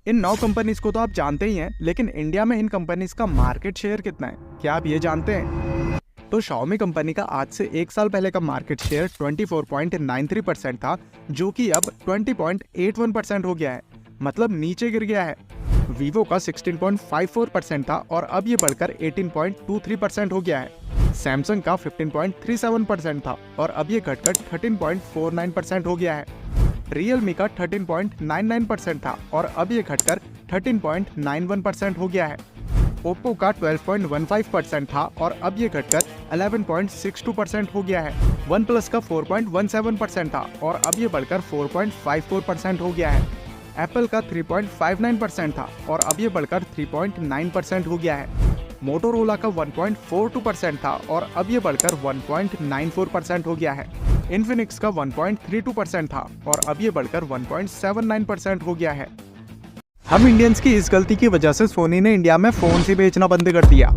इन 9 companies को तो आप जानते ही हैं, लेकिन इंडिया में इन कंपनीज का मार्केट शेयर कितना है, क्या आप ये जानते हैं? तो Xiaomi कंपनी का आज से 1 साल पहले का मार्केट शेयर 24.93% था, जो कि अब 20.81% हो गया है, मतलब नीचे गिर गया है। Vivo का 16.54% था और अब ये बढ़कर 18.23% हो गया है। Samsung का 15.37% था और अब ये घटकर 13.49% हो गया है। Realme का 13.99% था और अब ये घटकर 13.91% हो गया है। Oppo का 12.15% था और अब ये घटकर 11.62% हो गया है। OnePlus का 4.17% था और अब ये बढ़कर 4.54% हो गया है। Apple का 3.59% था और अब ये बढ़कर 3.9% हो गया है। Motorola का 1.42% था और अब ये बढ़कर 1.94% हो गया है। Infinix का 1.32% था और अब ये बढ़कर 1.79% हो गया है। हम इंडियंस की इस गलती की वजह से सोनी ने इंडिया में फोन ही बेचना बंद कर दिया।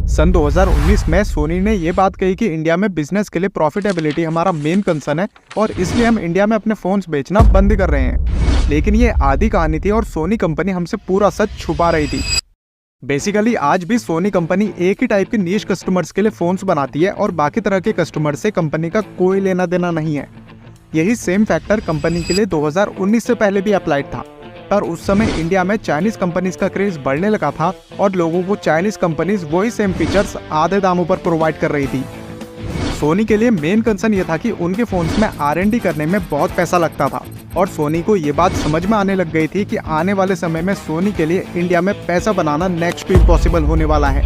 सन 2019 में सोनी ने ये बात कही कि इंडिया में बिजनेस के लिए प्रॉफिटेबिलिटी हमारा मेन कंसर्न है और इसलिए हम इंडिया में अपने फोन्स बेचना बंद कर रहे हैं। लेकिन ये आधी कहानी थी और सोनी कंपनी हमसे पूरा सच छुपा रही थी। बेसिकली आज भी सोनी कंपनी एक ही टाइप के नीश कस्टमर्स के लिए फोन्स बनाती है और बाकी तरह के कस्टमर से कंपनी का कोई लेना देना नहीं है। यही सेम फैक्टर कंपनी के लिए 2019 से पहले भी अप्लाइड था, पर उस समय इंडिया में चाइनीज कंपनीज का क्रेज बढ़ने लगा था और लोगों को चाइनीज कंपनीज वही सेम फीचर्स आधे दामों पर प्रोवाइड कर रही थी। सोनी के लिए मेन कंसर्न ये था कि उनके फोन्स में R&D करने में बहुत पैसा लगता था और सोनी को ये बात समझ में आने लग गई थी कि आने वाले समय में सोनी के लिए इंडिया में पैसा बनाना नेक्स्ट टू इम्पॉसिबल होने वाला है।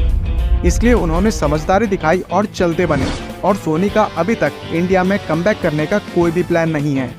इसलिए उन्होंने समझदारी दिखाई और चलते बने और सोनी का अभी तक इंडिया में कमबैक करने का कोई भी प्लान नहीं है।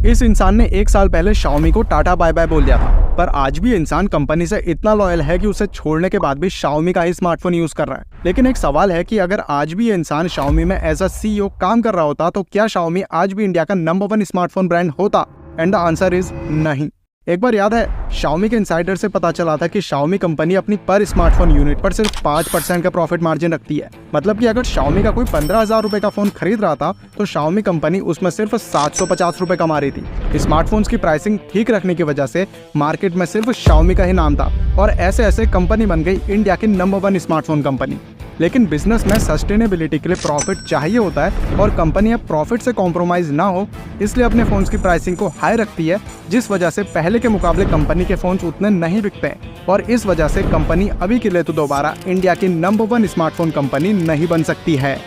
इस इंसान ने 1 साल पहले Xiaomi को टाटा बाय बाय बोल दिया था, पर आज भी इंसान कंपनी से इतना लॉयल है कि उसे छोड़ने के बाद भी Xiaomi का ही स्मार्टफोन यूज कर रहा है। लेकिन एक सवाल है कि अगर आज भी ये इंसान Xiaomi में एज अ CEO काम कर रहा होता तो क्या Xiaomi आज भी इंडिया का नंबर 1 स्मार्टफोन ब्रांड होता? एंड द आंसर इज नहीं। एक बार याद है, Xiaomi के इनसाइडर से पता चला था कि Xiaomi कंपनी अपनी पर स्मार्टफोन यूनिट पर सिर्फ 5% का प्रॉफिट मार्जिन रखती है। मतलब कि अगर Xiaomi का कोई 15,000 रुपए का फोन खरीद रहा था तो Xiaomi कंपनी उसमें सिर्फ 750 रुपए कमा रही थी। स्मार्टफोन्स की प्राइसिंग ठीक रखने की वजह से मार्केट में सिर्फ Xiaomi का ही नाम था और ऐसे ऐसे कंपनी बन गई इंडिया की नंबर 1 स्मार्टफोन कंपनी। लेकिन बिजनेस में सस्टेनेबिलिटी के लिए प्रॉफिट चाहिए होता है और कंपनी अब प्रॉफिट से कॉम्प्रोमाइज ना हो, इसलिए अपने फोन्स की प्राइसिंग को हाई रखती है, जिस वजह से पहले के मुकाबले कंपनी के फोन्स उतने नहीं बिकते हैं और इस वजह से कंपनी अभी के लिए तो दोबारा इंडिया की नंबर 1 स्मार्टफोन कंपनी नहीं बन सकती है।